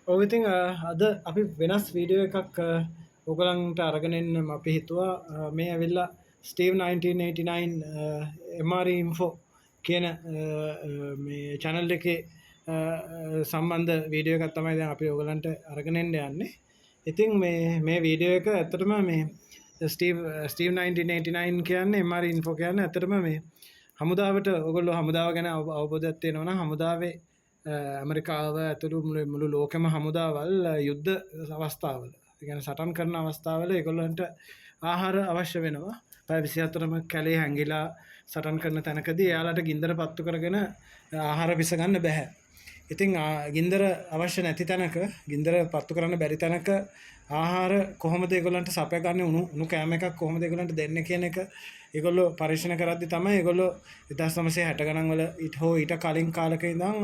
ඔව් ඉතින් අද අපි වෙනස් වීඩියෝ එකක් ඔයගලන්ට අරගෙන එන්න අපි හිතුවා මේ ඇවිල්ලා ස්ටීව් 1989 MRE info කියන මේ channel එකේ සම්බන්ධ වීඩියෝ එකක් තමයි දැන් අපි ඔයගලන්ට අරගෙන එන්න යන්නේ. ඉතින් මේ වීඩියෝ එක ඇත්තටම මේ ස්ටීව් 1989 කියන්නේ MRE info කියන්නේ ඇත්තටම මේ හමුදාවට ඔයගොල්ලෝ හමුදාව ගැන අවබෝධයක් තියෙනවා නම් හමුදාවේ ඇමරිකාව ඇතුළු මුළු ලෝකෙම හමුදාවල් යුද්ධ අවස්ථාවල ගැන සටන් කරන අවස්ථාවල ඒගොල්ලන්ට ආහාර අවශ්‍ය වෙනවා. පැය 24ම කැලේ හැංගිලා සටන් කරන තැනකදී එයාලට ගින්දර පත්තු කරගෙන ආහාර විස ගන්න බෑ. ඉතින් ගින්දර අවශ්‍ය නැති තැනක ගින්දර පත්තු කරන්න බැරි තැනක ආහාර කොහොමද ඒගොල්ලන්ට සපයගන්නේ උණු කෑම එකක් කොහොමද ඒගොල්ලන්ට දෙන්නේ කියන එක ඒගොල්ලෝ පරීක්ෂණ කරද්දි තමයි ඒගොල්ලෝ 1960 ගණන් වල ඊට කලින් කාලක ඉඳන්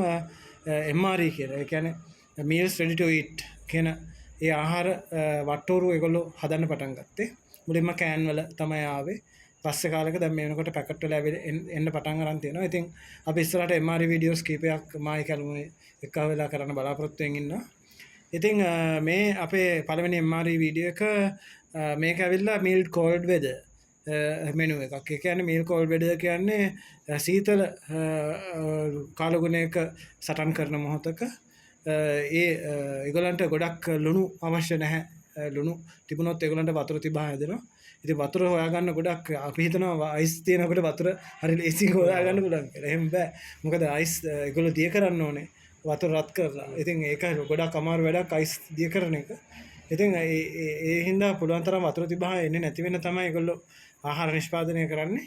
MRE කියලා. ඒ කියන්නේ meals ready to eat කියන ඒ ආහාර වට්ටෝරු ඒගොල්ලෝ හදන්න පටන් ගත්තේ. මුලින්ම කෑන් වල තමයි ආවේ. පස්සේ කාලෙක දැන් මේ වෙනකොට පැකට් වල එන්න පටන් ගන්න තියෙනවා. ඉතින් අපි ඉස්සරහට MRE වීඩියෝස් කීපයක් මායි කැලුමේ එක වෙලා කරන්න බලාපොරොත්තු වෙමින් ඉන්නවා. ඉතින් මේ අපේ පළවෙනි MRE වීඩියෝ එක මේක ඇවිල්ලා meal cold weather මෙනු එකක්. ඒ කියන්නේ meal cold weather කියන්නේ සීතල කාලගුණයක සටන් කරන මොහොතක ඒගොල්ලන්ට ගොඩක් ලුණු අවශ්‍ය නැහැ. ලුණු තිබුණොත් ඒගොල්ලන්ට වතුර තිබා හැදෙනවා. ඉතින් වතුර හොයාගන්න ගොඩක් අපි හිතනවා අයිස් තියෙනකොට වතුර හරි ලේසියෙන් හොයාගන්න පුළුවන් කියලා. එහෙම බෑ. මොකද අයිස් ඒගොල්ලෝ දිය කරන්න ඕනේ. වතුර රත් කරලා. ඉතින් ඒක ගොඩක් අමාරු වැඩක් අයිස් දිය කරන එක. ඉතින් ඒ හින්දා පුළුවන් තරම් වතුර තිබහා එන්නේ නැති වෙන තමයි ඒගොල්ලෝ ආහාර නිෂ්පාදනය කරන්නේ.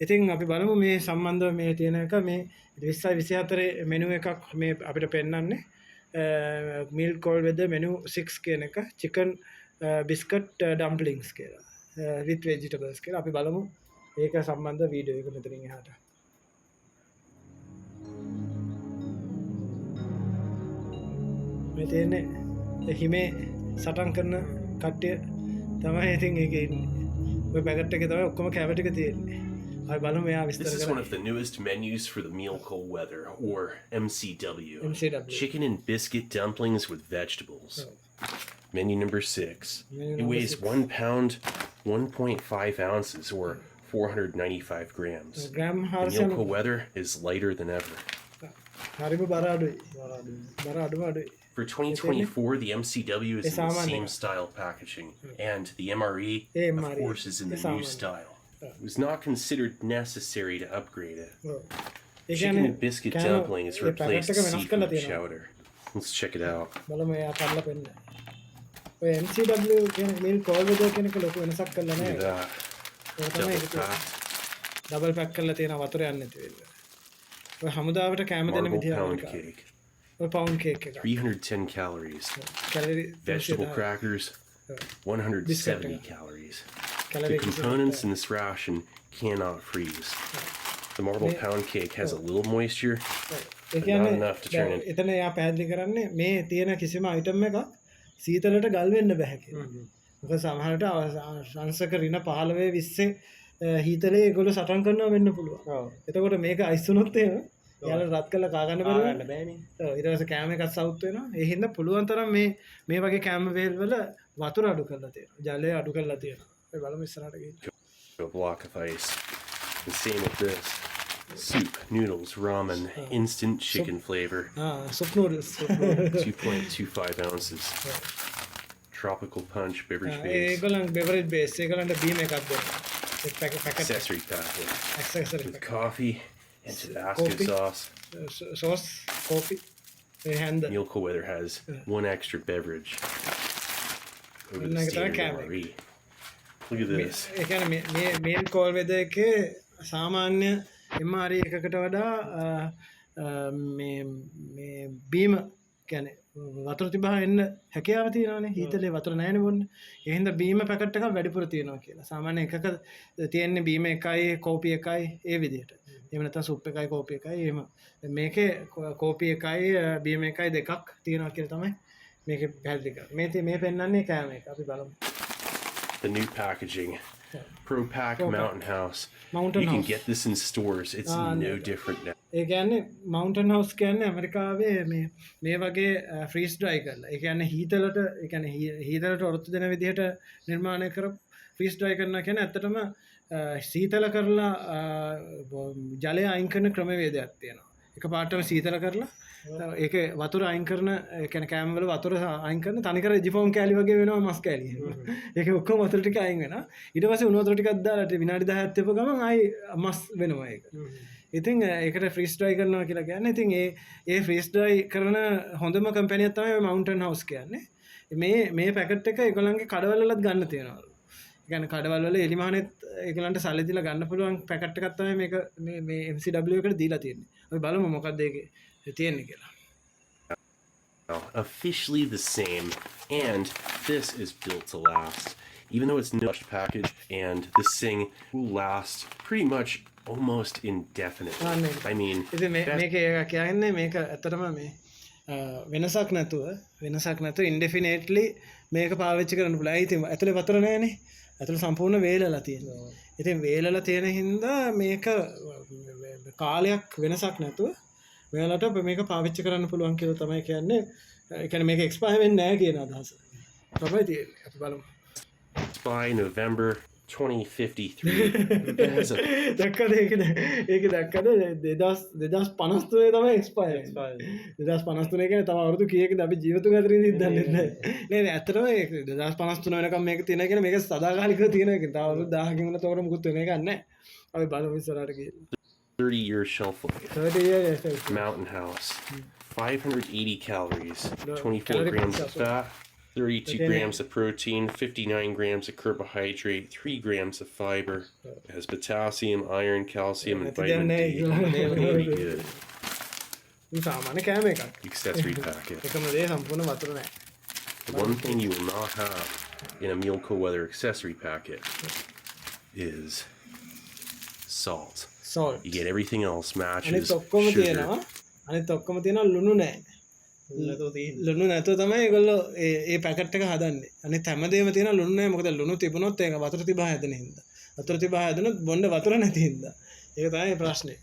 ඉතින් අපි බලමු මේ සම්බන්ධව මේ තියෙන එක මේ 2024 මෙනු එකක් මේ අපිට පෙන්නන්නේ. meal cold weather menu 6 කියන එක chicken biscuit dumplings කියලා with vegetables කියලා අපි බලමු ඒක සම්බන්ධ වීඩියෝ එක මෙතනින් එහාට මේ තියෙන්නේ හිමේ සටන් කරන කට්ටිය තමයි ඉතින් ඒකේ ඉන්නේ ඔය පැකට් එකේ තමයි ඔක්කොම කැබට් එක තියෙන්නේ අපි බලමු එයා විස්තර කරලා This is one of the newest menus for the meal cold weather, or MCW. Chicken and biscuit dumplings with vegetables. Menu number 6. It weighs 1 pound, 1.5 ounces, or 495 grams. The meal cold weather is lighter than ever. For 2024, the MCW is in the same style packaging, and the MRE, of course, is in the new style. It was not considered necessary to upgrade it. Chicken and biscuit dumplings replaced seafood chowder. Let's check it out. MCW meal cold weather කෙනෙක් ලොකු වෙනසක් කළා නෑ. Double pack කරලා තියෙන වතුර යන්නේ නැති වෙන්නේ. ඔය හමුදාවට කැම දෙන විදිය pound cake. ඔය pound cake එක. 310 calories. Vegetable crackers 170 calories. The components in this ration cannot freeze. The marble pound cake has a little moisture, but not enough to turn it. එතන යා පැහැදිලි කරන්නේ මේ තියෙන කිසිම අයිටම් එකක් සීතලට ගල් වෙන්න බෑ කියලා. මොකද සමහරට අංශක ඍණ 15 20 හීතලේ ඒගොල්ලෝ සටන් කරනවා වෙන්න පුළුවන්. එතකොට මේක අයිස් වුණොත් එහෙම යාළුවා රත් කරලා කා ගන්න බෑනේ. ඔව් ඊට පස්සේ කැම එකක් සවුත් වෙනවා. ඒ හින්දා පුළුවන් තරම් මේ වගේ කැම වේල් වල වතුර අඩු කරලා තියෙනවා. ජලය අඩු කරලා තියෙනවා. ඒ බලමු ඉස්සරහට ගිහින්. A block of ice. The same with this. Soup, noodles, ramen, instant chicken flavor. Soup noodles. 2.25 ounces. Tropical punch, beverage base. ඒගොල්ලන් beverage base. ඒගොල්ලන්ට beam එකක් දෙනවා. Accessory packet. Accessory with coffee and Tabasco sauce. Sauce, coffee. Meal cold weather has one extra beverage. Over the standard MRE. Look at this. ඒ කියන්නේ මේ meal cold weather එකේ සාමාන්‍ය MRE එකකට වඩා මේ බීම කියන්නේ වතුර තිබහා එන්න හැකියාව තියෙනවානේ. හීතලේ වතුර නැහැනේ බොන්න. ඒ හින්දා බීම පැකට් එකක් වැඩිපුර තියෙනවා කියලා. සාමාන්‍ය එකක තියෙන්නේ බීම එකයි කෝපි එකයි ඒ විදිහට. එහෙම නැත්නම් සුප් එකයි කෝපි එකයි එහෙම. මේකේ කෝපි එකයි බීම එකයි දෙකක් තියෙනවා කියලා තමයි මේකේ පැහැදිලි කරන්නේ. මේ පෙන්නන්නේ කෑම එක. අපි බලමු. The new packaging Pro Pack Mountain House. Mountain You can House. get this in stores. It's no different now. ඒ කියන්නේ මවුන්ටන් හවුස් කියන්නේ ඇමරිකාවේ මේ වගේ ෆ්‍රීස් ඩ්‍රයි කරලා. ඒ කියන්නේ හීතලට ඒ කියන්නේ හීතලට ඔරොත්තු දෙන විදිහට නිර්මාණය කරපු ෆ්‍රීස් ඩ්‍රයි කරනවා කියන්නේ ඇත්තටම සීතල කරලා ජලය අයින් කරන ක්‍රමවේදයක් තියෙනවා. එකපාරටම සීතල කරලා ඒක වතුර අයින් කරන ඒ කියන්නේ කෑම වල වතුර අයින් කරන තනිකර ජිෆෝන් කෑලි වගේ වෙනවා මස් කෑලි. ඒක ඔක්කොම වතුර ටික අයින් වෙනවා. ඊට පස්සේ උණු වතුර ටිකක් දාලා විනාඩි 10ක් තියපුව ගමන් ආයි මස් වෙනවා ඒක. ඉතින් ඒකට ෆ්‍රීස් ඩ්‍රයි කරනවා කියලා කියන්නේ. ඉතින් ඒ ෆ්‍රීස් ඩ්‍රයි කරන හොඳම කම්පැනි එක තමයි මවුන්ටන් හවුස් කියන්නේ. මේ පැකට් එක ඒගොල්ලන්ගේ කඩවල වලත් ගන්න තියෙනවා. ඒ කියන්නේ කඩවල වල එලිමහනෙත් ඒගොල්ලන්ට සල්ලි දීලා ගන්න පුළුවන් පැකට් එකක් තමයි මේක මේ MCW එකට දීලා තියෙන්නේ. අපි බලමු මොකක්ද ඒකේ තියෙන්නේ කියලා. Officially the same, and this is built to last. Even though it's no package, and this thing will last pretty much almost indefinitely. I mean, මේක කියන්නේ මේක ඇත්තටම මේ වෙනසක් නැතුව indefinitely මේක පාවිච්චි කරන්න පුළුවන්. ඒ ඉතින් ඇතුලේ වතුර නැහැනේ. ඇතුලේ සම්පූර්ණ වේලලා තියෙනවා. ඉතින් වේලලා තියෙන හින්දා මේක කාලයක් වෙනසක් නැතුව ඔයාලට මේක පාවිච්චි කරන්න පුළුවන් කියලා තමයි කියන්නේ. ඒ කියන්නේ මේක එක්ස්පයර් වෙන්නේ නැහැ කියන අදහස. තමයි තියෙන්නේ. අපි බලමු. By November 2053. දැක්කද ඒක දැක්කද 2053 තමයි එක්ස්පයර් 2053 කියන්නේ තව අවුරුදු කීයකද අපි ජීවිතුන් අතරින් ඉඳන්නේ නැහැ නේද ඇත්තටම ඒක 2053 වෙනකම් මේක තියෙනවා කියන්නේ මේක සදාකාලිකව තියෙන එක. තව අවුරුදු 10කින් උනත් ඔකට මුකුත් වෙන එකක් නැහැ. අපි බලමු ඉස්සරහට ගිහින් 30-year shelf life. 30 years Mountain House. 580 calories, 24 grams of fat, 32 grams of protein, 59 grams of carbohydrate, 3 grams of fiber. It has potassium, iron, calcium, and vitamin D. Pretty good. Accessory packet. The one thing you will not have in a Meal Cold Weather accessory packet is salt. You get everything else, matches, sugar. අනිත් ඔක්කොම තියෙනවා ලුණු නැහැ. ලුණු නැතුව තමයි ඒගොල්ලෝ ඒ packet එක හදන්නේ. අනිත් හැමදේම තියෙනවා ලුණු නැහැ. මොකද ලුණු තිබුණොත් ඒක වතුර තිබා හැදෙන හින්දා. වතුර තිබා හැදුනොත් බොන්න වතුර නැති හින්දා. ඒක තමයි ප්‍රශ්නේ.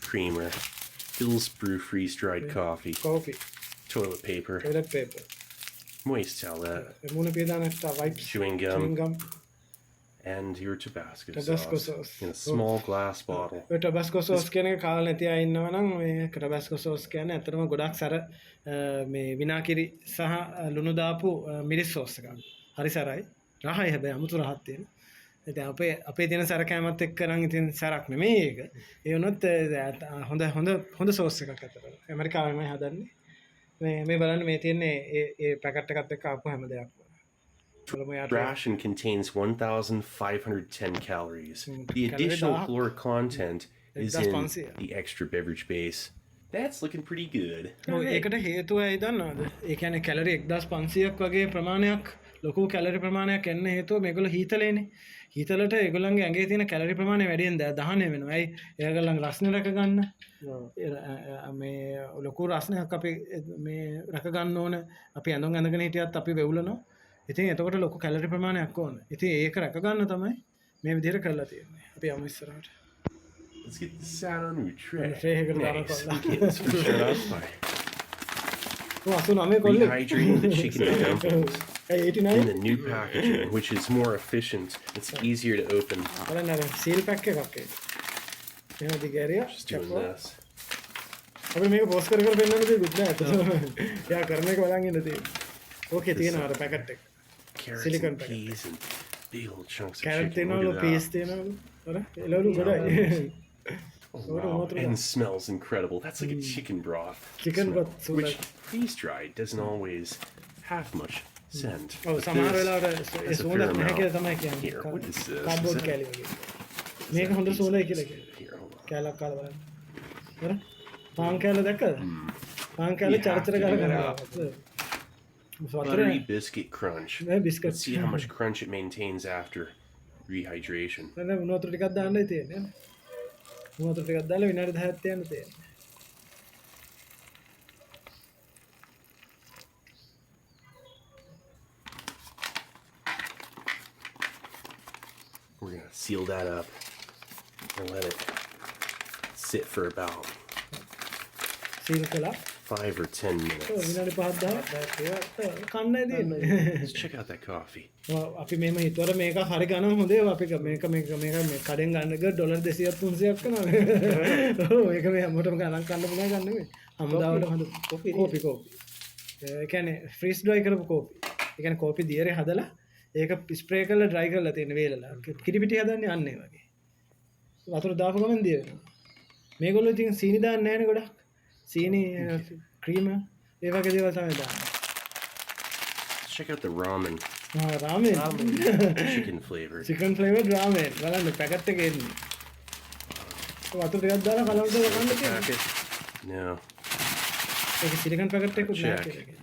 Creamer, Bill's Brew freeze dried coffee, toilet paper, moist towelette, chewing gum, and your Tabasco sauce in a small glass bottle. Tabasco sauce කියන්නේ කාලා නැති අය ඉන්නවා නම් මේ Tabasco sauce කියන්නේ අතරම ගොඩක් සැර මේ විනාකිරි සහ ලුණු දාපු මිරිස් sauce එකක්. හරි සැරයි. රහයි හැබැයි අමුතු රහක් තියෙන. ඉතින් අපේ තියෙන සැර කෑමත් එක්ක නම් ඉතින් සැරක් නෙමෙයි ඒක. ඒ වුණොත් හොඳ sauce එකක් අතට. ඇමරිකාවෙමයි හදන්නේ. මේ බලන්න මේ තියෙන්නේ ඒ පැකට් එකත් එක්ක ආපු හැම දෙයක්ම. Ration contains 1,510 calories. The additional caloric content is in the extra beverage base. That's looking pretty good. ඒකට හේතුව ඇයි දන්නවද? ඒ කියන්නේ කැලරි 1500ක් වගේ ප්‍රමාණයක් ලොකු කැලරි ප්‍රමාණයක් එන්න හේතුව මේගොල්ලෝ හීතලේනේ. හීතලට ඒගොල්ලන්ගේ ඇඟේ තියෙන කැලරි ප්‍රමාණය වැඩියෙන් දහනය වෙනවා. ඇයි? ඒගොල්ලන්ගේ රස්නේ රැක ගන්න. මේ ලොකු රස්නයක් අපි මේ රැක ගන්න ඕන. අපි ඇඳුම් ඇඳගෙන හිටියත් අපි වෙවුලනවා. ඉතින් එතකොට ලොකු කැලරි ප්‍රමාණයක් ඕන. ඉතින් ඒක රැක ගන්න තමයි මේ විදිහට කරලා තියෙන්නේ. අපි යමු ඉස්සරහට. Let's get this out on your tray. Nice. Get this for sure up by. Rehydrating the chicken and dumplings in the new packaging, which is more efficient. It's easier to open. Seal pack එකක් ඒක. එහෙනම් දිගෑරියා. Just doing this. අපි මේක post කර පෙන්නන්න දෙයක් නෑ. එයා කරන එක බලන් ඉන්න තියෙන්නේ. ඕකේ තියෙනවා අර පැකට් එක. Carrots and peas and big old chunks of chicken. Look at that. Oh, wow. And smells incredible. That's like a chicken broth. Which freeze-dried doesn't always have much scent. Oh, that's a fair amount. Here, what is this? මේක හොඳ සෝලයි කියලා Here, hold on. කැලක් කාලා බලන්න. හරි? පාන් කැල දැක්කද? පාන් කැල චරිචර කාලා කරනවා. Buttery biscuit crunch. Let's see how much crunch it maintains after rehydration. උණු වතුර ටිකක් දාන්නයි තියෙන්නේ. උණු වතුර ටිකක් දාලා විනාඩි 10ක් තියන්න තියෙන්නේ. we're going to seal that up and let it sit for about සීල් කළා 5 or 10 minutes. විනාඩි 5-10ක් කන්නයි තියෙන්නේ. Let's check out that coffee. අපි මෙහෙම හිතුවර මේක හරි ගණන් හොඳේ අපි මේක කඩෙන් ගන්න ගිය ඩොලර් 200ක් 300ක් කරනවා. ඔව් ඒක මේ හැමෝටම ගණන් ගන්න පුළුවන් ගන්න නෙමෙයි. හමුදාවට හොඳ කෝපි. ඒ කියන්නේ ෆ්‍රීස් ඩ්‍රයි කරපු කෝපි. ඒ කියන්නේ කෝපි දියරේ හදලා ඒක ස්ප්‍රේ කරලා ඩ්‍රයි කරලා තියෙන වේලලා. කිරි පිටි හදන්නේ අන්න ඒ වගේ. වතුර දාපු ගමන් දිය වෙනවා. මේගොල්ලෝ ඉතින් සීනි දාන්නේ නැහැ නේ ගොඩක්. සීනි ක්‍රීම ඒ වගේ දේවල් තමයි දාන්නේ. Check out the ramen. ramen. Chicken flavored. Chicken flavored ramen. බලන්න පැකට් එකේ එන්නේ. වතුර ටිකක් දාලා කලවුම් දාලා කන්න තියෙනවා. No. ඒක සිලිකන් පැකට් එකකුත් නෑ කියලා.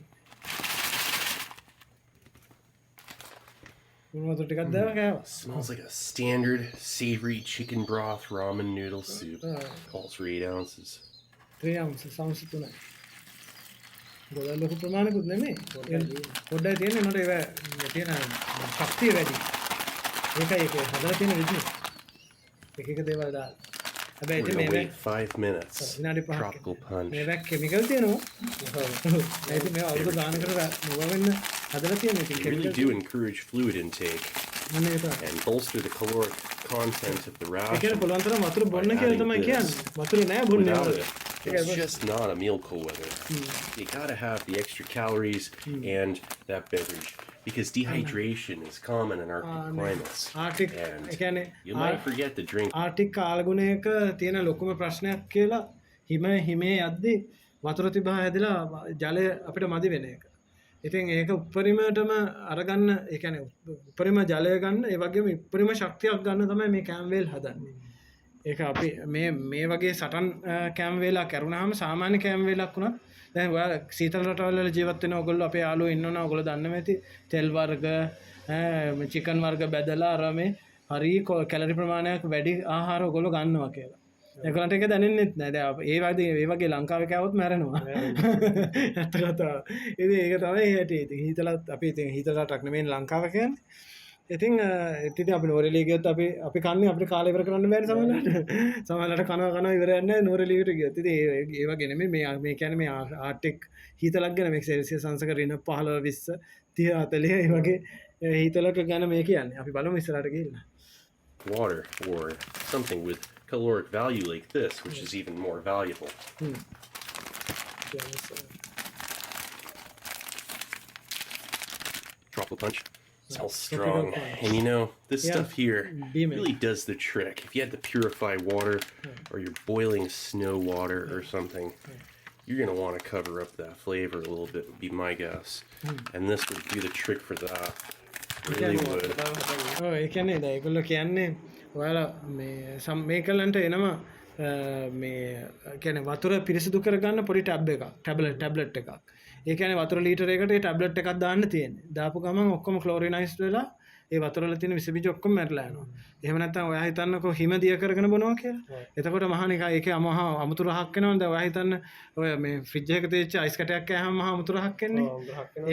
වතුර ටිකක් දාලා කෑවා. Smells like a standard savory chicken broth ramen noodle soup. Calls for 8 ounces. 3 ounces. Sounds තුනයි. ගොඩක් ලොකු ප්‍රමාණයකුත් නෙමෙයි. පොඩ්ඩයි තියෙන්නේ මට ඒක තියෙන ශක්තිය වැඩි. ඒකයි ඒක හදලා තියෙන විදිහ. එක දේවල් දාලා. හැබැයි ඉතින් මේ 5 minutes. විනාඩි 5ක්. Tropical punch. මේක කිමිකල් තියෙනවා. ඒ ඉතින් මේ අවුරුදු ගානකට මොව වෙන්න හදලා තියෙන ඉතින් We really do encourage fluid intake and bolster the caloric content of the ration. ඒකේ පුළුවන් තරම් වතුර බොන්න කියලා තමයි කියන්නේ. වතුර නෑ බොන්නේ. It's just not a meal cold weather. You gotta have the extra calories and that beverage because dehydration is common in Arctic climates. Arctic, and you might forget to drink. Arctic කාලගුණයක තියෙන ලොකුම ප්‍රශ්නයක් කියලා හිමේ යද්දි වතුර තිබහා හැදිලා ජලය අපිට මදි වෙන එක. ඉතින් ඒක උපරිමයටම අරගන්න ඒ කියන්නේ උපරිම ජලය ගන්න ඒ වගේම උපරිම ශක්තියක් ගන්න තමයි මේ කැම් වේල් හදන්නේ. ඒක අපි මේ වගේ සටන් කැම් වේලක් කරුණාම සාමාන්‍ය කැම් වේලක් වුණත් දැන් ඔයාලා සීතල රටවල් වල ජීවත් වෙන ඔයගොල්ලෝ අපේ යාළුවෝ ඉන්නවනේ ඔයගොල්ලෝ දන්නම ඇති තෙල් වර්ග චිකන් වර්ග බෙදලා අර මේ හරි කැලරි ප්‍රමාණයක් වැඩි ආහාර ඔයගොල්ලෝ ගන්නවා කියලා. ඒගොල්ලන්ට ඒක දැනෙන්නේ නැහැ. දැන් ඒ වගේ ලංකාවේ කෑවොත් මැරෙනවා. ඇත්ත කතාව. ඉතින් ඒක තමයි හැටි. ඉතින් හීතලත් අපි ඉතින් හීතල රටක් නෙමෙයි ලංකාව කියන්නේ. ඉතින් අපි නෝරෙලිය ගියොත් අපි කන්නේ අපිට කාලය ඉවර කරන්න බෑනේ සමහරවිට. සමහරවිට කනවා ඉවරයක් නැහැ නෝරෙලියට ගියොත්. ඉතින් ඒ වගේ නෙමෙයි මේ කියන්නේ මේ ආර්ටික් හීතලක් ගැන මේ සෙල්සියස් අංශක ඍණ 15 20 30 40 ඒ වගේ හීතලක ගැන මේ කියන්නේ. අපි බලමු ඉස්සරහට ගිහිල්ලා. Water or something with caloric value like this, which is even more valuable. Tropical punch. Smells strong. And you know, this stuff here really does the trick. If you had to purify water or you're boiling snow water or something, you're going to want to cover up that flavor a little bit, would be my guess. And this would do the trick for that. Really would. Oh, ඒ කියන්නේ ඒගොල්ලෝ කියන්නේ ඔයාලා මේ කලන්ට එනවා මේ කියන්නේ වතුර පිරිසිදු කරගන්න පොඩි ටැබ්ලට් එකක්. ඒ කියන්නේ වතුර ලීටර් එකකට ඒ ටැබ්ලට් එකක් දාන්න තියෙන්නේ. දාපු ගමන් ඔක්කොම ක්ලෝරිනයිස්ඩ් වෙලා ඒ වතුර වල තියෙන විස බීජ ඔක්කොම මැරලා යනවා. එහෙම නැත්නම් ඔයා හිතන්නකෝ හිම දිය කරගෙන බොනවා කියලා. එතකොට මහා නිකන් ඒකේ අමුතු රහක් වෙනවනේ. දැන් ඔයා හිතන්න ඔය මේ ෆ්‍රිජ් එකක තියෙච්ච අයිස් කැටයක් කෑවම මහා අමුතු රහක් එන්නේ.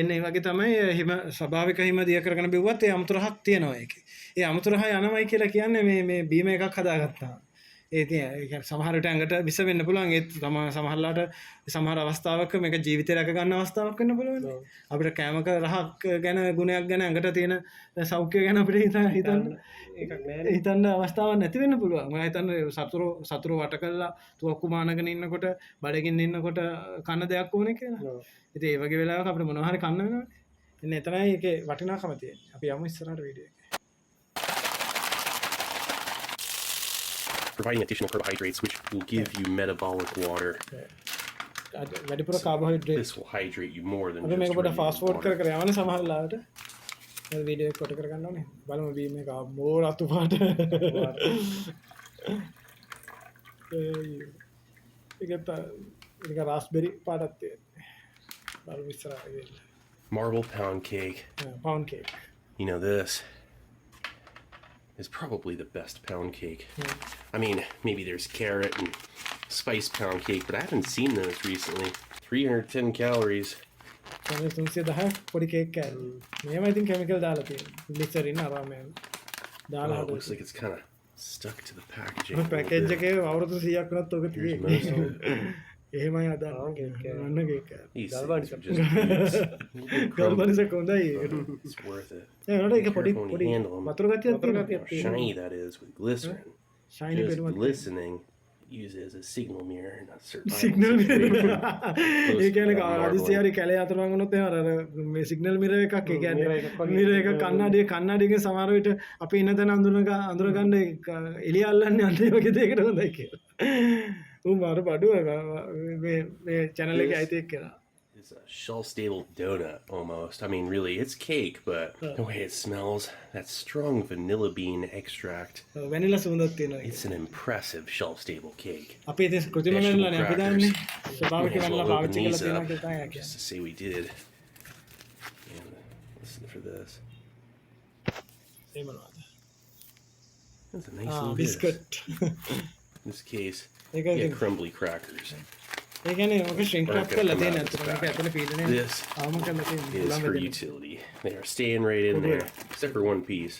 එන්නේ ඒ වගේ තමයි හිම ස්වභාවික හිම දිය කරගෙන බෙව්වත් ඒ අමුතු රහක් තියෙනවා ඒකේ. ඒ අමුතු රහ යනවයි කියලා කියන්නේ මේ බීම එකක් හදාගත්තා. ඒ කියන්නේ සමහරට ඇඟට විස වෙන්න පුළුවන්. ඒත් සමහරලාට සමහර අවස්ථාවක මේක ජීවිතය රැක ගන්න අවස්ථාවක් වෙන්න පුළුවන්. අපිට කැමක රහක් ගැන ගුණයක් ගැන ඇඟට තියෙන සෞඛ්‍ය ගැන අපිට හිතන්න අවස්ථාවක් නැති වෙන්න පුළුවන්. මම හිතන්නේ සතුරු වට කළා තුවක්කු මානගෙන ඉන්නකොට බඩගින්න ඉන්නකොට කන්න දෙයක් ඕනේ කියලා. ඉතින් ඒ වගේ වෙලාවක අපිට මොනවා හරි කන්න වෙනවනේ. එන්න එතනයි ඒකේ වටිනාකම තියෙන්නේ. අපි යමු ඉස්සරහට වීඩියෝ එක. Providing additional carbohydrates, which will give you metabolic water. වැඩිපුර carbohydrate. This will hydrate you more than අපි මේක පොඩ්ඩක් ෆාස්ට් ෆෝවර්ඩ් කර කර යවන්නේ සමහර ලාවට. මේ වීඩියෝ එක කොට කර ගන්න ඕනේ. බලමු බීම එක මෝ රතු පාට. ඒක රාස්බෙරි පාටක් තියෙනවා. බලමු ඉස්සරහට ගිහලා. Marble pound cake. Pound cake. You know this is probably the best pound cake. I mean, maybe there's carrot and spice pound cake, but I haven't seen those recently. 310 calories. 310 පොඩි cake කෑල්ල. මේවා ඉතින් chemical දාලා තියෙනවා. ග්ලිසරින් අරම දාලා Oh, it looks like it's kind of stuck to the packaging. හදලා package එකේ අවුරුදු 100ක් වුණත් ඔක Here's තියෙන්නේ most of it. එහෙමයි හදන්නේ අන්න cake These things are just boots. A little bit crumbled. ගල්බනිසක හොඳයි ඒකට It's worth it. ඒ නෝට ඒක Be පොඩි careful when පොඩි you handle 'em. වතුර ගතියක් තියෙනවා How shiny that is with glycerin. ශයිනි Just පෙනුමක් glistening, use it as a signal mirror in a certain signal situation. ඒ කියන්නේ ආදිසිය හරි කැලේ අතරමං වුණොත් එහෙම අර මේ සිග්නල් මිරර් එකක් ඒ කියන්නේ මිරර් එක කන්නඩියකින් සමහර විට අපි ඉන්න තැන අඳුරගන්න එළිය අල්ලන්නේ අන්න ඒ වගේ දෙයකට හොඳයි කියලා. මාර බඩුව මේ channel එකේ අයිති එක්කලා. It's a shelf-stable donut almost. I mean, really, it's cake, but the way it smells, that strong vanilla bean extract. Vanilla සුවඳක් තියෙනවා. It's an impressive shelf-stable cake. අපි ඉතින් කෘත්‍රිම වෙනලානේ අපි දාන්නේ. ස්වභාවික Might as වෙනලා well open පාවිච්චි කරලා these තියෙනවා up කියලා තමයි just කියන්නේ. to say we did. And listen for this. ඒ මොනවද? That's a nice little bit. Biscuit. In this case, ඒක yeah, crumbly crackers. ඒ කියන්නේ ඔක shrink wrap Okay, කරලා come තියෙන out අතට this මේක ඇතුලේ පීඩනය This ආවම කරලා තියෙන is උලම් for වෙදෙන. utility. They are staying right in there, except for one piece.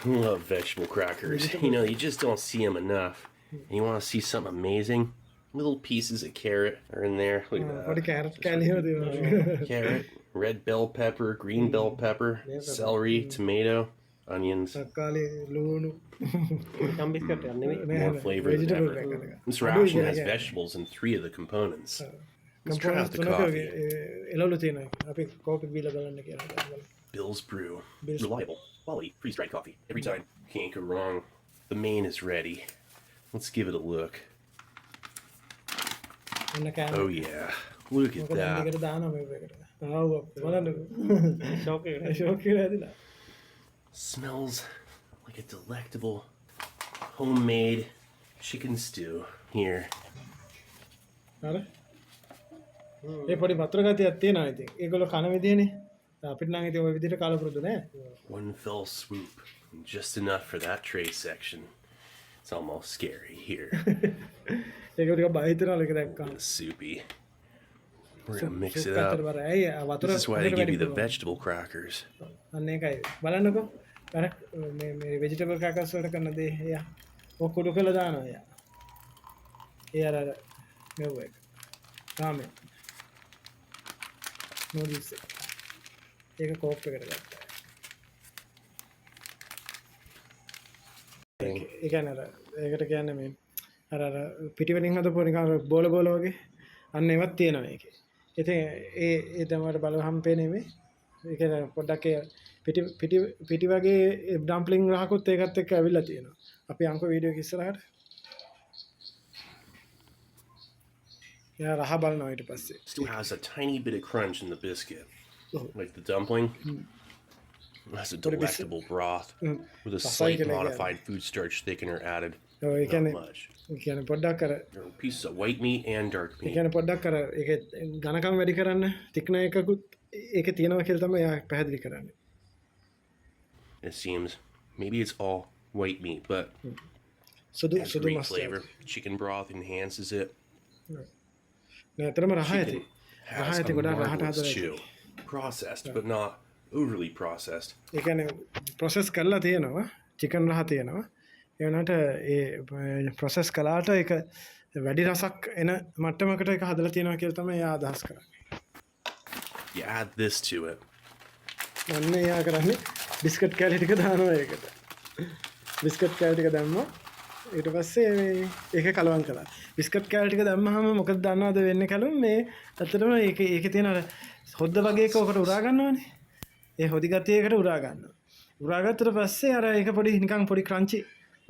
Love vegetable crackers. You know, you just don't see them enough. And you want to see something amazing? Little pieces of carrot are in there. Look at පොඩි that. Carrot කෑලි එහෙම තියෙනවා. Carrot, red bell pepper, green bell pepper, celery, tomato, onions. තක්කාලි ලුණු නිකම් biscuit එකක් නෙමෙයි. More flavor than vegetable ever. pack එක. This ration has vegetables in 3 of the components. Let's try out කම්පෝනන්ට්ස් the තුනක coffee. එළවලු තියෙනවා. අපි කෝපි බීලා බලන්න කියලා බලමු. Bill's Brew. Bill's- Reliable, quality, freeze-dried coffee. Every time. Can't go wrong. The main is ready. Let's give it a look. ඔන්න කෑම. Oh yeah. Look at මොකද that. මේකට දානවා මේකට. ආව බලන්නකෝ. ෂෝක් එකකට. ෂෝක් කියලා ඇදිලා. Smells like a delectable homemade chicken stew here. හරි. ඒ පොඩි වතුර ගතියක් තියෙනවා ඉතින්. ඒගොල්ලෝ කන විදියනේ. අපිට නම් ඉතින් ওই විදිහට කාලා පුරුදු නෑ. One fell swoop. Just enough for that tray section. It's almost scary here. ඒක ටිකක් බය හිතෙනවා ඒක දැක්කම. Soupy. We're gonna mix it පැත්තට up. බර. ඇයි වතුර This is why they හොඳට give you the වැඩි vegetable crackers. අන්න ඒකයි. බලන්නකෝ. අර මේ vegetable crackers වලට කරන දේ එයා. ඔක කුඩු කරලා දානවා එයා. ඒ අර මෙව එක. රාමෙන්. noodles එක. ඒක කෝප් එකට ගත්තා. ඒ කියන්නේ අර ඒකට කියන්නේ මේ අර පිටිවලින් හදපු නිකන් බෝල වගේ අන්න ඒවත් තියෙනවා මේකේ. ඉතින් ඒ තමයි බලවහම පේන්නේ මේ. ඒක පොඩ්ඩක් පිටි වගේ ඩම්ප්ලින් රහකුත් ඒකත් එක්ක ඇවිල්ලා තියෙනවා. අපි අංක වීඩියෝ එක ඉස්සරහට. යා රහ බලනවා ඊට පස්සේ. Still has a tiny bit of crunch in the biscuit. Like the dumpling. It has a delectable broth with a slight modified food starch thickener added. ඔව් ඒ Not කියන්නේ much. ඒ කියන්නේ පොඩ්ඩක් අර There are pieces of white meat and dark A meat. කියන්නේ පොඩ්ඩක් අර ඒක ඝනකම් වැඩි කරන්න තික්න එකකුත් ඒකේ තියෙනවා කියලා තමයි එයා පැහැදිලි කරන්නේ. It seems maybe it's all white meat, but සුදු it has සුදු great මස් flavor. Chicken broth enhances it. නේතරම රහ ඇති. Has රහ ඇති a ගොඩාක් රහට marvelous හදලා. chew. Processed, but not overly processed. ඒ කියන්නේ ප්‍රොසෙස් කරලා තියෙනවා චිකන් රහ තියෙනවා. ඒ වුණාට ඒ ප්‍රොසෙස් කළාට ඒක වැඩි රසක් එන මට්ටමකට ඒක හදලා තියෙනවා කියලා තමයි එයා අදහස් කරන්නේ. You add this to it. අන්න එයා කරන්නේ බිස්කට් කෑලි ටික දානවා ඒකට. බිස්කට් කෑලි ටික දැම්මා. ඊට පස්සේ ඒක කලවම් කළා. බිස්කට් කෑලි ටික දැම්මහම මොකද දන්නවද වෙන්නේ කලුම් මේ ඇත්තටම ඒකේ තියෙන අර හොද්ද වගේ එක ඔකට උරා ගන්නවනේ. ඒ හොදි ගතියකට උරා ගන්නවා. උරා ගත්තට පස්සේ අර ඒක පොඩි නිකන් පොඩි ක්‍රන්චි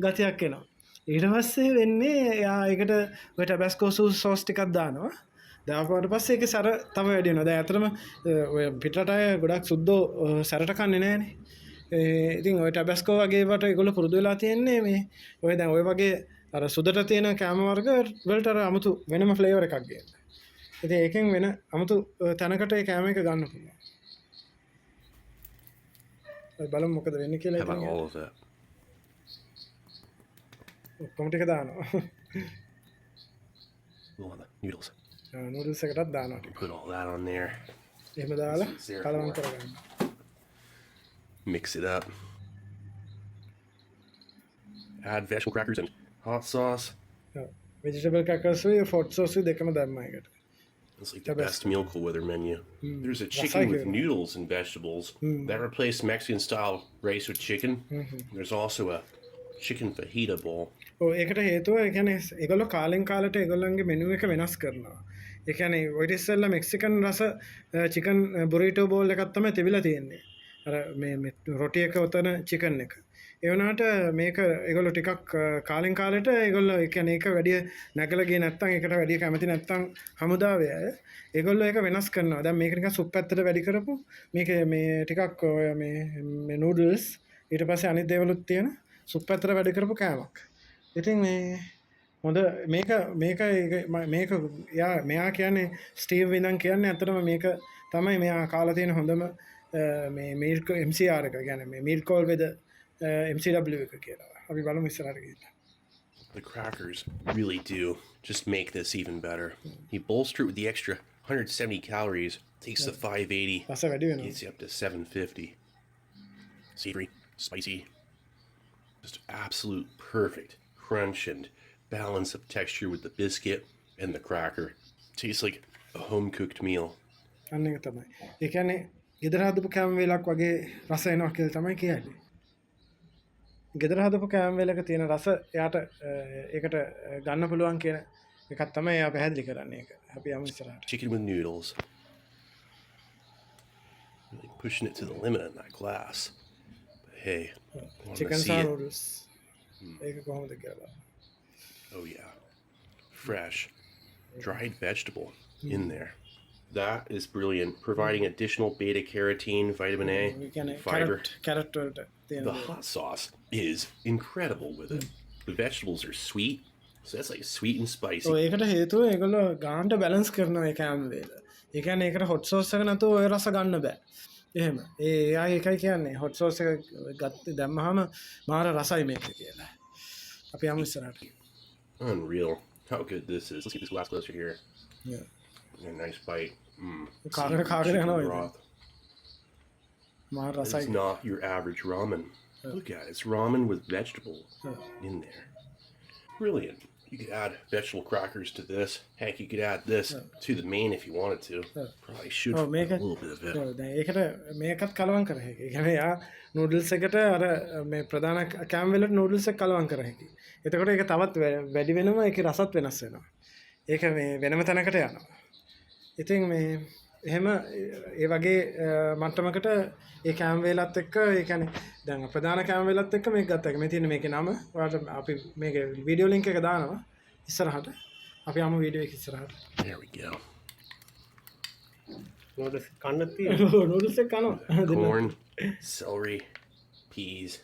ගතියක් එනවා. ඊට පස්සේ වෙන්නේ එයා ඒකට ඔය ටැබැස්කෝ සෝස් ටිකක් දානවා. දාපුවාට පස්සේ ඒකේ සැර තව වැඩි වෙනවා. දැන් ඇත්තටම ඔය පිටරට අය ගොඩක් සුද්දෝ සැරට කන්නේ නැහනේ. ඉතින් ඔය ටැබැස්කෝ වගේ වට ඒගොල්ලෝ පුරුදු වෙලා තියෙන්නේ මේ ඔය දැන් ඔය වගේ අර සුදට තියෙන කැම වර්ග වලට අර 아무තු වෙනම ෆ්ලේවර් එකක් ගන්න. ඉතින් ඒකෙන් වෙන 아무තු තැනකට ඒ කැම එක ගන්න පුළුවන්. ඔය බලමු මොකද වෙන්නේ කියලා How about ඉතින් all of that? ඔක්කොම ටික දානවා. Well, the noodles. නූඩල්ස් එකටත් දානවා ටික. Put all that on there. එහෙම දාලා This is there කලවම් for. කරගන්න. Mix it up. Add vegetable crackers and hot sauce. Vegetable කැකර්ස්ුයි ෆොට් සෝසි දෙකම දැම්ම එකට. It's like the best meal cool weather menu. There's a chicken with noodles and vegetables that replaced Mexican style rice with chicken. There's also a chicken fajita bowl. ඒකට හේතුව ඒ කියන්නේ ඒගොල්ලෝ කාලෙන් කාලට ඒගොල්ලන්ගේ මෙනු එක වෙනස් කරනවා. ඒ කියන්නේ ඔය ඉස්සෙල්ලා මෙක්සිකන් රස චිකන් බුරිටෝ බෝල් එකක් තමයි තිබිලා තියෙන්නේ. අර මේ රොටි එක උතන චිකන් එක. ඒ වුණාට මේක ඒගොල්ලෝ ටිකක් කාලෙන් කාලට ඒගොල්ලෝ ඒ කියන්නේ ඒක වැඩි නැගලා ගියේ නැත්තම් ඒකට වැඩි කැමති නැත්තම් හමුදාවේ අය ඒගොල්ලෝ ඒක වෙනස් කරනවා. දැන් මේක නිකන් සුප් පැත්තට වැඩි කරපු මේක මේ ටිකක් ඔය මේ නූඩල්ස් ඊට පස්සේ අනිත් දේවලුත් තියෙන සුප් පැත්තට වැඩි කරපු කෑමක්. ඉතින් මේ හොඳ මේක යා මෙයා කියන්නේ ස්ටීව් විඳන් කියන්නේ ඇත්තටම මේක තමයි මෙයා කාලා තියෙන හොඳම මේ මිල්ක් MCR එක කියන්නේ මේ මිල්ක් කෝල් වේද MCW එක කියලා. අපි බලමු ඉස්සරහට ගිහින්. The crackers really do just make this even better. You bolster it with the extra 170 calories, takes the 580, රස වැඩි වෙනවා. gets you up to 750. Savory, spicy, just absolute perfect crunch and balance of texture with the biscuit and the cracker. Tastes like a home-cooked meal. අන්න ඒක තමයි. ඒ කියන්නේ ගෙදර හදපු කෑම වේලක් වගේ රස එනවා කියලා තමයි කියන්නේ. ගෙදර හදපු කෑම වේලක තියෙන රස එයාට ඒකට ගන්න පුළුවන් කියන එකක් තමයි එයා පැහැදිලි කරන්නේ ඒක. අපි යමු ඉස්සරහට. Chicken with noodles. Really pushing it to the limit in that glass. But hey, I want to chicken see it. noodles. ඒක කොහොමද කියලා. Oh yeah, fresh, dried vegetable in there. That is brilliant, providing additional beta carotene, vitamin A, fiber. Carrot වලට තියෙන The hot sauce is incredible with it. The vegetables are sweet, so that's like sweet and spicy. ඔය ඒකට හේතුව ඒගොල්ලෝ ගානට balance කරනවා ඒ කෑම වේල. ඒ කියන්නේ ඒකට හොට් සෝස් එක නැතුව ඔය රස ගන්න බෑ. එහෙම. එයා ඒකයි කියන්නේ හොට් සෝස් එක ගත්ත දැම්මහම මාර රසයි මේක කියලා. අපි යමු ඉස්සරහට. Unreal how good this is. Let's get this glass closer here. Yeah. A nice bite. කාගෙන යනවා ඒක. Broth. මාර It's රසයි. not your average ramen. Look at it. It's ramen with vegetable in there. Brilliant. You could add vegetable crackers to this. Heck, you could add this to the main if you wanted to. Probably should Oh, for make a it- little bit of it. දැන් ඒකට මේකත් කලවම් කර හැකියි. ඒ කියන්නේ යා noodles එකට අර මේ ප්‍රධාන කෑම වලට නූඩල්ස් එක කලවම් කර හැකියි. එතකොට ඒක තවත් වැඩි වෙනවා ඒකේ රසත් වෙනස් වෙනවා. ඒක මේ වෙනම තැනකට යනවා. ඉතින් මේ එහෙම ඒ වගේ මට්ටමකට ඒ කෑම වේලත් එක්ක ඒ කියන්නේ දැන් ප්‍රධාන කෑම වේලත් එක්ක මේක ගත්තා. මේ තියෙන මේකේ නම ඔයාලට අපි මේකේ වීඩියෝ ලින්ක් එක දානවා ඉස්සරහට. අපි යමු වීඩියෝ එක ඉස්සරහට. There we go. නෝඩස් කන්න තියෙනවා. නූඩල්ස් එක කනවා. Corn, celery, peas.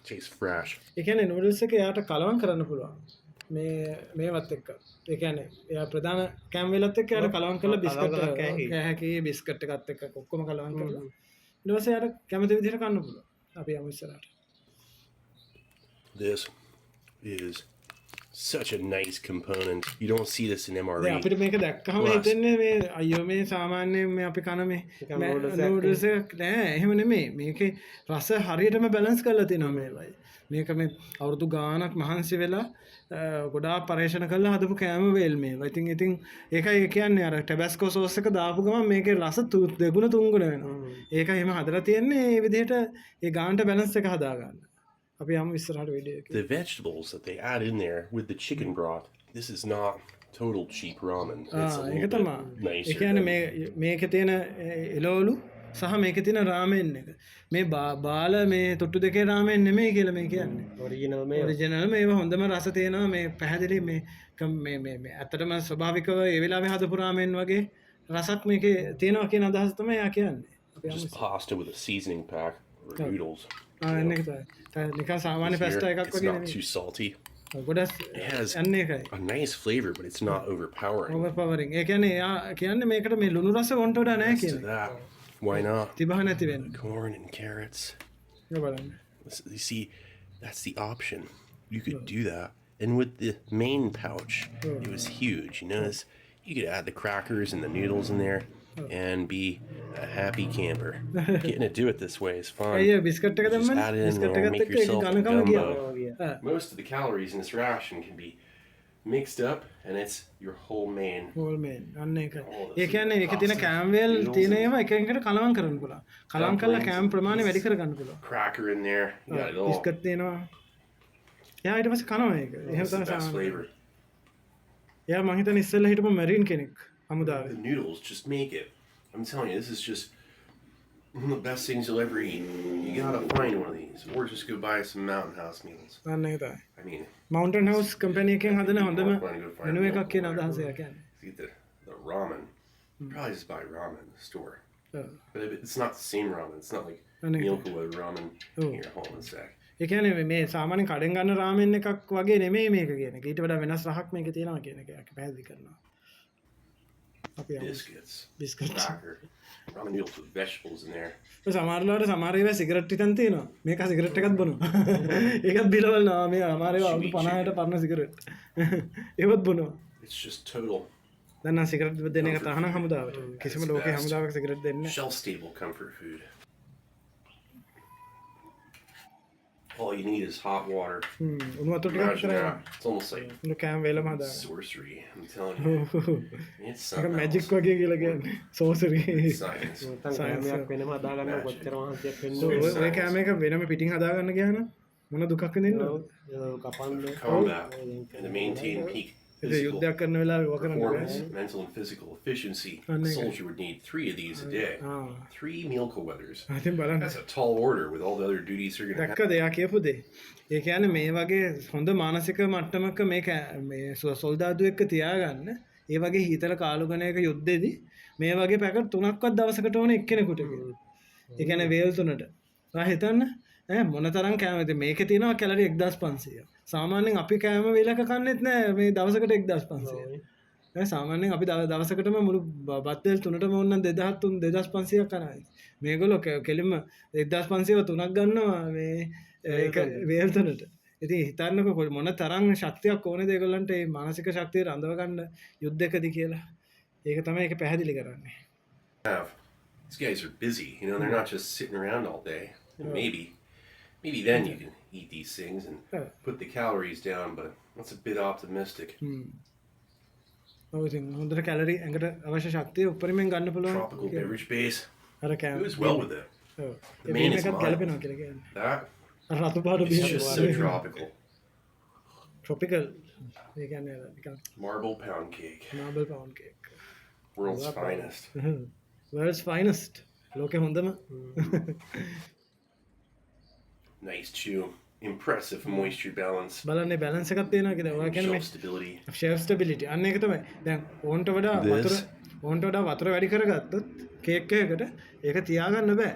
Tastes fresh. ඒ කියන්නේ නූඩල්ස් එක යාට කලවම් කරන්න පුළුවන්. මේවත් එක්ක. ඒ කියන්නේ එයා ප්‍රධාන කෑම වේලත් එක්ක යාට කලවම් කරලා බිස්කට් කෑහකි බිස්කට් එකත් එක්ක ඔක්කොම කලවම් කරලා ඊට පස්සේ යාට කැමති විදිහට කන්න පුළුවන්. අපි යමු ඉස්සරහට. This is such a nice component. You don't see this in දැන් MRE. අපිට මේක දැක්කම Plus. හිතෙන්නේ මේ අයියෝ මේ සාමාන්‍යයෙන් මේ අපි කන මේ නූඩල්ස් එක නෑ එහෙම නෙමෙයි. මේකේ රස හරියටම බැලන්ස් කරලා තියෙනවා මේවයි. මේක මේ අවුරුදු ගාණක් මහන්සි වෙලා ගොඩාක් පරීක්ෂණ කරලා හදපු කෑම වේල් මේවා. ඉතින් ඒකයි කියන්නේ අර ටැබැස්කෝ සෝස් එක දාපු ගමන් මේකේ රස දෙගුණ තුන්ගුණ වෙනවා. ඒකයි එහෙම හදලා තියන්නේ මේ විදිහට ඒ ගාණට බැලන්ස් එක හදා ගන්න. අපි යමු ඉස්සරහට වීඩියෝ එකේ. The vegetables that they add in there with the chicken broth, this is not total cheap ramen. It's a ඒක little තමයි. bit nicer. ඒ කියන්නේ than- මේකේ තියෙන එළවලු සහ මේකේ තියෙන රාමෙන් එක. මේ බාල මේ තොට්ටු දෙකේ රාමෙන් නෙමෙයි කියලා මේ කියන්නේ. ඔරිජිනල් මේ ඔරිජිනල් මේවා හොඳම රස තියෙනවා මේ පැහැදිලි මේ ඇත්තටම ස්වභාවිකව ඒ වෙලාවේ හදපු රාමෙන් වගේ රසක් මේකේ තියෙනවා කියන අදහස තමයි යා කියන්නේ. අපි යමු. Just pasta with a seasoning pack or noodles. එන්න එක තමයි. නිකන් සාමාන්‍ය Here, පැස්ටා එකක් it's වගේ not නෙමෙයි. too salty. ගොඩක් It has යන්න එකයි. a nice flavor, but it's not overpowering. ඕවර්පවරින්. ඒ කියන්නේ යා කියන්නේ මේකට මේ ලුණු රස වොන්ට වඩා නැහැ As to කියන්නේ. that, why not? තිබහ නැති වෙන්න. Corn and carrots. ඒක බලන්න. You see, that's the option. You could do that. And with the main pouch, it was huge. You notice you could add the crackers and the noodles in there and be a happy camper. Getting to do it this way is fun. අය biscuit එක Just දැම්මනේ add it in biscuit there, එකත් make එක්ක ඒක yourself a ඝනකම gumbo. ගියා Most of the calories in this ration can be mixed up, and it's your whole main. Whole main අන්න ඒක Oh, ඒ කියන්නේ ඒකේ තියෙන කෑම්වේල් තියෙන ඒවා එක එකට කලවම් කරන්න පුළුවන් කලවම් කරලා කෑම් ප්‍රමාණය වැඩි කරගන්න පුළුවන් Cracker in there. You got it all. Biscuit තියෙනවා එයා ඊට පස්සේ කනවා ඒක එහෙම It's the තමයි best සාමාන්‍යයෙන්. flavor. එයා මං හිතන්නේ ඉස්සෙල්ලා හිටපු මැරින් කෙනෙක් හමුදාවේ The noodles just make it. I'm telling you, this is just one of the best things you'll ever eat. You gotta find one of these, or just go buy some Mountain House meals. අන්න ඒක තමයි I mean, මවුන්ටන් house company එකෙන් හදන හොඳම I'm gonna go find menu a එකක් local කියන one. අදහස එයා කියන්නේ Get the ramen. Probably just buy ramen in the store. ඔව්. But it's not the same ramen. It's not like I know. Meal with ramen. Oh. Here, hold on a sec. ඒ කියන්නේ මේ සාමාන්‍ය කඩෙන් ගන්න රාමෙන් එකක් වගේ නෙමෙයි මේක කියන එක. ඊට වඩා වෙනස් රහක් මේකේ තියෙනවා කියන එක අපි පැහැදිලි කරනවා. අපි යමු. Biscuits. Biscuits. Cracker. Ramen noodles with vegetables in there. ඒ සමහරවල්ලාට සමහර ඒවා සිගරට් හිටන් තියෙනවා. මේක සිගරට් එකක් බොනවා. ඒකත් බිලවල්නවා මේ සමහර ඒවා අවුරුදු 50ට පරණ සිගරට්. ඒවත් බොනවා. It's just total දැන් නම් සිගරට් දෙන එක තහනම් හමුදාවට. කිසිම ලෝකේ හමුදාවක සිගරට් දෙන්නේ නැහැ. shelf stable comfort food. All you need is hot water. උණු වතුර ටිකක් Imagine විතරයි. that. It's almost like උණු කෑම වේලම හදාගන්න. sorcery. I'm telling you. It's ඒක something මැජික් else. වගේ කියලා කියන්නේ. සෝසරි. It's science. කෑමයක් වෙනම හදාගන්න කොච්චර මහන්සියක් වෙන්න ඔය කෑම එක වෙනම පිටින් හදාගන්න ගියා නම් මොන දුකක් විඳින්නද? කපන්න Combat and to maintain peak ඒක physical යුද්ධයක් කරන වෙලාවේ ඔය කරන්න performance, බෑ. mental and physical efficiency. I know. A soldier would need 3 of these a day. ආ. 3 meal co-weathers. ඉතින් බලන්න. That's a tall order with all the other duties you're gonna have. දැක්කද එයා කියපු දේ? ඒ කියන්නේ මේ වගේ හොඳ මානසික මට්ටමක මේ සොල්දාදු එක්ක තියාගන්න ඒ වගේ හිතල කාලුගණයක යුද්ධෙදී මේ වගේ පැකට් 3ක්වත් දවසකට ඕනේ එක්කෙනෙකුට කියලා. ඒ කියන්නේ වේල් 3ට. ඔයා හිතන්න මොන තරම් කෑමද මේකේ තියෙනවා කැලරි 1500. සාමාන්‍යයෙන් අපි කෑම වේලක කන්නෙත් නෑ මේ දවසකට 1500. සාමාන්‍යයෙන් අපි දවසකටම මුළු බත් වේල් 3ටම ඕනනම් 2000 2500ක් කනයි. මේගොල්ලෝ කෙලින්ම 1500 3ක් ගන්නවා මේ ඒක වේල් 3ට. ඉතින් හිතන්නකෝ මොන තරම් ශක්තියක් ඕනේද ඒගොල්ලන්ට මේ මානසික ශක්තිය රඳව ගන්න යුද්ධයකදී කියලා. ඒක තමයි ඒක පැහැදිලි කරන්නේ. These guys are busy, you know, they're not just sitting around all day. And maybe then you can eat these things and put the calories down, but that's a bit optimistic. ඔව් ඉතින් හොඳට calorie ඇඟට අවශ්‍ය ශක්තිය උපරිමයෙන් ගන්න පුළුවන්. Tropical beverage base. අර කෑම. It goes well with it. ඔව්. The main is මේකත් mild. ගැලපෙනවා කියලා කියන්නේ. That රතු පාට is just so tropical. tropical ඒ කියන්නේ නිකන් Marble pound cake. marble pound cake. World's finest. world's finest. ලෝකෙ හොඳම. Nice chew. Impressive moisture balance. බලන්න බැලන්ස් එකක් තියෙනවා කියලා. ඔය කියන්නේ Shelf stability. shelf stability. අන්න ඒක තමයි. දැන් ඕන්ට වඩා වතුර වතුර වැඩි කරගත්තොත් කේක් එකකට ඒක තියාගන්න බෑ.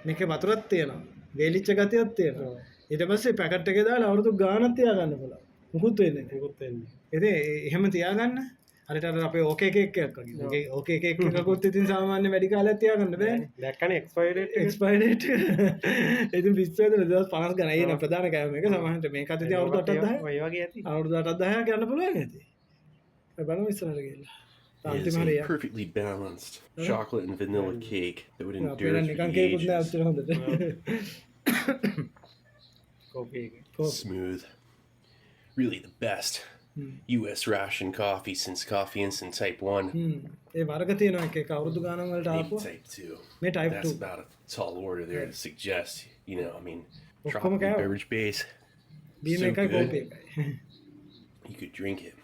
මේකේ වතුරක් තියෙනවා. වේලිච්ච ගතියක් තියෙනවා. ඊට පස්සේ පැකට් එකේ දාලා අවුරුදු ගාණක් තියාගන්න පුළුවන්. මුකුත් වෙන්නේ නැහැ. මොකුත් වෙන්නේ ඉතින් එහෙම තියාගන්න හරියට අර අපේ ඕකේ කේක් එකක් වගේ. ඕකේ කේක් එකකුත් ඉතින් සාමාන්‍ය වැඩි කාලයක් තියාගන්න බෑ. දැක්කනේ එක්ස්පයර්ඩ් ඩේට් එක්ස්පයර් ඩේට් ඉතින් පිස්සුවද 2050 ගණන් එන ප්‍රධාන කෑම එක සමහරට මේකත් ඉතින් අවුරුදු 8ක් 10ක් ඔය වගේ ඇති අවුරුදු 8ක් 10ක් යන්න පුළුවන් ඇති. ඒ බලමු ඉස්සරහට ගිහලා. It is අන්තිම a හරිය. perfectly balanced chocolate and vanilla cake that would endure අපේ through නිකන් the කේකුත් නෑ ages. අච්චර හොඳට. කෝපි එක Smooth. Really the best U.S. ration coffee since Coffee Instant Type 1. ඒ වර්ග තියෙනවා එක අවුරුදු ගානක් වලට Maybe ආපුවා. Type 2. මේ type That's 2. about a tall order there to suggest, you know, I mean, Well, tropical come on. beverage base. බීම So එකයි කෝපි good. එකයි. You could drink it.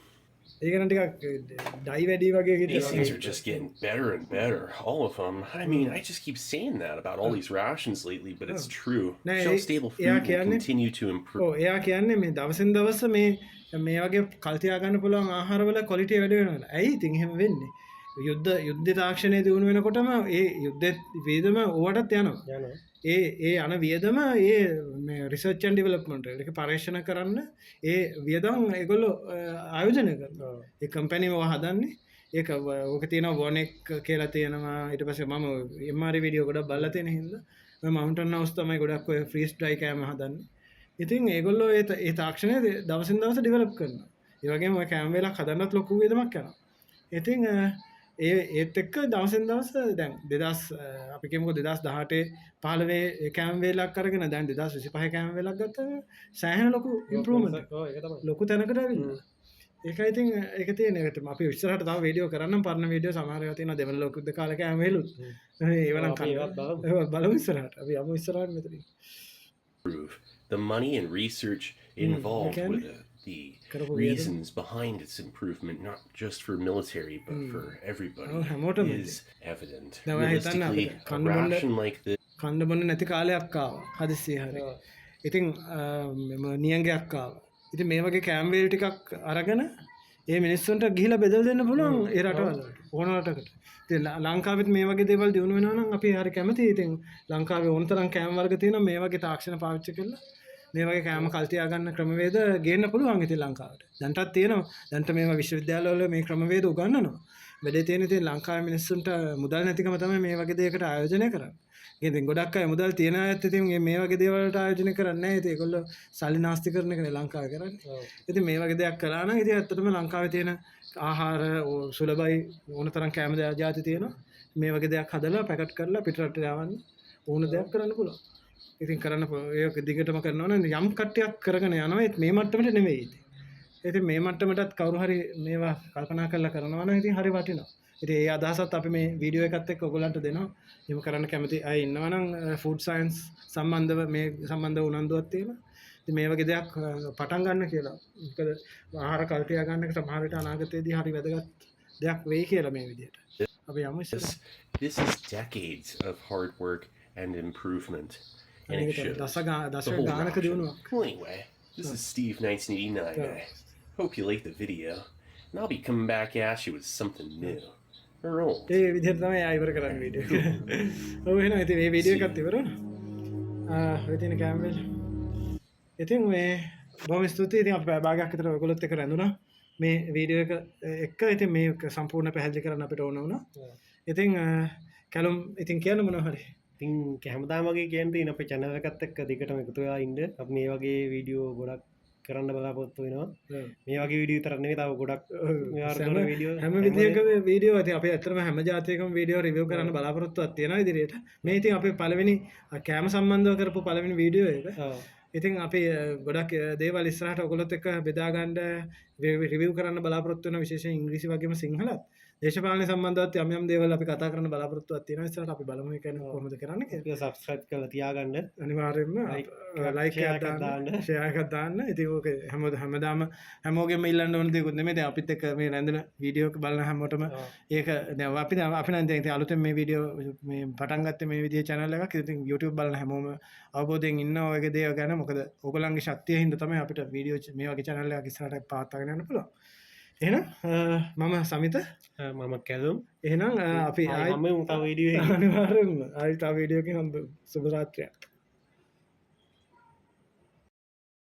ඒක නම් ටිකක් ඩයි වැඩි වගේ These things are හිටියා. just getting better and better, all of them. I mean, I just keep saying that about all these rations lately, but it's true. No, Shelf-stable food yeah, will can it? continue to improve. ඔව් එයා කියන්නේ මේ දවසින් දවස මේ වගේ කල් තියා ගන්න පුළුවන් ආහාරවල ක්වොලිටි වැඩි වෙනවා. ඇයි ඉතින් එහෙම වෙන්නේ? යුද්ධ තාක්ෂණය දිනු වෙනකොටම ඒ යුද්ධ වේදම ඕවටත් යනවා. යනවා ඒ අන වියදම ඒ රිසර්ච් ඇන්ඩ් ඩෙවලොප්මන්ට් එක පරීක්ෂණ කරන්න ඒ වියදම් ඒගොල්ලෝ ආයෝජනය කරනවා. ඒ කම්පැනි මේවා හදන්නේ ඒක ඕක තියෙනවා වොනෙක් කියලා තියෙනවා. ඊට පස්සේ මම MR වීඩියෝ ගොඩක් බලලා තියෙන හින්දා මම මවුන්ටන් හවුස් තමයි ගොඩක් ඔය ෆ්‍රීස් ඩ්‍රයි කෑම හදන්නේ. ඉතින් ඒගොල්ලෝ ඒ තාක්ෂණය දවසින් දවස ඩෙවලොප් කරනවා. ඒ වගේම ඔය කෑම වේලක් හදන්නත් ලොකු වියදමක් යනවා. ඉතින් ඒත් එක්ක දවසෙන් දවස දැන් 2000 අපි කියමුකෝ 2018 15 කෑම වේලක් අරගෙන දැන් 2025 කෑම වේලක් ගත්තා සෑහෙන ලොකු ඉම්ප්‍රූව්මන්ට් ඔව් ඒක තමයි ලොකු තැනකට ඇවිල්ලා ඒකයි ඉතින් ඒක තියෙන එකට අපි ඉස්සරහට තව වීඩියෝ කරන්නම් පරණ වීඩියෝ සමහර ඒවා තියෙනවා දෙවන ලෝක යුද්ධ කාලේ කෑම වේලුත් ඒව නම් බලමු ඉස්සරහට අපි යමු ඉස්සරහට මෙතනින් the money and research involved with the reasons behind its improvement, not just for military but for everybody, is evident. Realistically, a ration like this. කණ්ඩ බොන්න නැති කාලයක් ආවා හදිස්සිය හරි. ඉතින් නියංගයක් ආවා. ඉතින් මේ වගේ කැම්වේල් ටිකක් අරගෙන ඒ මිනිස්සුන්ට ගිහිලා බෙදලා දෙන්න පුළුවන් ඒ රටවල ඕන රටකට. ඉතින් ලංකාවෙත් මේ වගේ දේවල් දිනු වෙනවා නම් අපි හරි කැමතියි. ඉතින් ලංකාවේ ඕන තරම් කැම් වර්ග තියෙනවා මේ වගේ තාක්ෂණ පාවිච්චි කරලා මේ වගේ කෑම කල් තියා ගන්න ක්‍රමවේද ගේන්න පුළුවන් ඉතින් ලංකාවට. දැන්ටත් තියෙනවා. දැන්ට මේවා විශ්වවිද්‍යාලවල මේ ක්‍රමවේද උගන්වනවා. වැඩේ තියෙන ඉතින් ලංකාවේ මිනිස්සුන්ට මුදල් නැතිකම තමයි මේ වගේ දෙයකට ආයෝජනය කරන්නේ. ඉතින් ගොඩක් අය මුදල් තියන අයත් ඉතින් මේ වගේ දේවල් වලට ආයෝජනය කරන්නේ නැහැ. ඉතින් ඒගොල්ලෝ සල්ලි නාස්ති කරන එකනේ ලංකාවේ කරන්නේ. ඉතින් මේ වගේ දෙයක් කළා නම් ඉතින් ඇත්තටම ලංකාවේ තියෙන ආහාර සුලභයි ඕන තරම් කෑම ජාති තියෙනවා. මේ වගේ දෙයක් හදලා පැකට් කරලා පිටරට යවන්න ඕන දෙයක් කරන්න පුළුවන්. ඉතින් කරන්න ඒක දිගටම කරනවා නම් යම් කට්ටියක් කරගෙන යනවා ඒත් මේ මට්ටමට නෙවෙයි ඉතින් මේ මට්ටමටත් කවුරු හරි මේවා කල්පනා කරලා කරනවා නම් ඉතින් හරි වටිනවා. ඉතින් ඒ අදහසත් අපි මේ වීඩියෝ එකත් එක්ක ඔයගොල්ලන්ට දෙනවා. එහෙම කරන්න කැමති අය ඉන්නවා නම් ෆුඩ් සයන්ස් සම්බන්ධව මේ සම්බන්ධව උනන්දුවක් තියෙනවා. ඉතින් මේ වගේ දෙයක් පටන් ගන්න කියලා. මොකද ආහාර කල්පියා ගන්න එක සමහර විට අනාගතයේදී හරි වැදගත් දෙයක් වෙයි කියලා මේ විදිහට. අපි යමු ඉස්සර. This is decades of hard work and improvement. And it shows. The whole ration. Well, anyway, this is Steve 1989. I hope you liked the video. And I'll be coming back at you with something new. Or old. ඒ විදිහට තමයි ආයෙ ඉවර කරන්න video එක. ඔව් එහෙනම් ඉතින් මේ වීඩියෝ එකත් ඉවර වුණා. ඔය තියෙන කැමරා. ඉතින් මේ බොහොම ස්තුතියි. ඉතින් අපි පැය භාගයක් විතර ඔයගොල්ලොත් එක්ක රැඳුණා. මේ වීඩියෝ එක එක්ක ඉතින් මේක සම්පූර්ණ පැහැදිලි කරන්න අපිට ඕන වුණා. ඉතින් කැලුම් ඉතින් කියන්න මොනවා හරි. ඉතින් හැමදාම වගේ කියන්න තියෙන අපේ channel එකත් එක්ක දිගටම එකතු වෙලා ඉන්න. අපි මේ වගේ වීඩියෝ ගොඩක් කරන්න බලාපොරොත්තු වෙනවා. මේ වගේ වීඩියෝ විතරක් නෙවෙයි තව ගොඩක් වීඩියෝ හැම විදියකම වීඩියෝ ඉතින් අපි ඇත්තටම හැම જાතියකම වීඩියෝ රිවිව් කරන්න බලාපොරොත්තුවක් තියෙනවා ඉදිරියට. මේ ඉතින් අපේ පළවෙනි කැම සම්බන්ධව කරපු පළවෙනි වීඩියෝ එක. ඉතින් අපි ගොඩක් දේවල් ඉස්සරහට ඔයගොල්ලොත් එක්ක බෙදා ගන්න රිවිව් කරන්න බලාපොරොත්තු වෙන විශේෂයෙන් ඉංග්‍රීසි වගේම සිංහලත් දේශපාලන සම්බන්ධවත් යම් යම් දේවල් අපි කතා කරන්න බලාපොරොත්තුවක් තියෙනවා ඉස්සරහට අපි බලමු ඒක කොහොමද කරන්න කියලා. subscribe කරලා තියාගන්න. අනිවාර්යයෙන්ම like එකක් දාන්න, share එකක් දාන්න. ඉතින් ඕක හැමදාම හැමෝගෙම ඉල්ලන්න ඕන දෙයක් නෙමෙයි. දැන් අපිත් එක්ක මේ රැඳෙන වීඩියෝ එක බලන හැමෝටම ඒක දැන් අපි නම් දැන් අලුතෙන් මේ වීඩියෝ මේ පටන් ගත්තේ මේ විදිහේ channel එකක්. ඉතින් YouTube බලන හැමෝම අවබෝධයෙන් ඉන්නවා ඔය දේ ගැන. මොකද ඕගොල්ලන්ගේ ශක්තිය හින්දා තමයි අපිට වීඩියෝ මේ වගේ channel එකක් ඉස්සරහට පාත්වාගෙන යන්න පුළුවන්. එහෙනම් මම සමිත මම කැලුම්. එහෙනම් අපි ආයෙත් තව වීඩියෝ අනිවාර්යෙන්ම ආයෙත් තව වීඩියෝ එකකින් හම්බ සුබ රාත්‍රියක්.